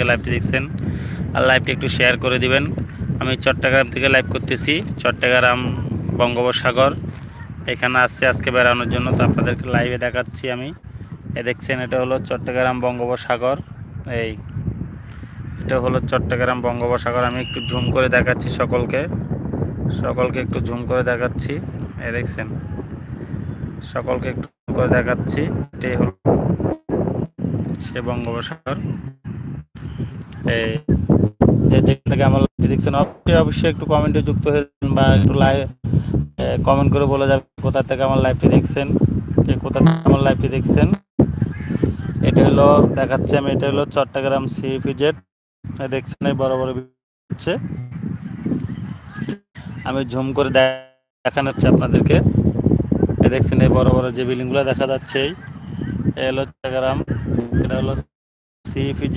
থেকে লাইভটি দেখছেন, আর লাইভটি একটু শেয়ার করে দিবেন। আমি চট্টগ্রাম থেকে লাইভ করতেছি, চট্টগ্রাম বঙ্গোপসাগর এখানে আসছে আজকে বেড়ানোর জন্য। তো আপনাদেরকে লাইভে দেখাচ্ছি আমি। দেখছেন এটা হলো চট্টগ্রাম বঙ্গোপসাগর। এটা হলো চট্টগ্রাম বঙ্গোপসাগর। আমি একটু জুম করে দেখাচ্ছি সকলকে একটু জুম করে দেখাচ্ছি। দেখছেন, সকলকে একটু করে দেখাচ্ছি। এটাই হলো সে বঙ্গোপসাগর। এই যে যেখান থেকে আমার লাইভটি দেখছেন অবশ্যই একটু কমেন্টে যুক্ত হয়েছেন বা একটু কমেন্ট করে বলে যাবেন কোথা থেকে আমার লাইভটি দেখছেন, কোথা থেকে আমার লাইভটি দেখছেন। এটা হলো দেখাচ্ছি আমি, এটা হলো চট্টগ্রাম CPZ। দেখছেন এই বড় বড় হচ্ছে, আমি ঝুম করে দেখানো হচ্ছে আপনাদেরকে। দেখছেন এই বড় বড় যে বিল্ডিংগুলো দেখা যাচ্ছে, এই হলো চট্টগ্রাম, এটা হলো CPZ।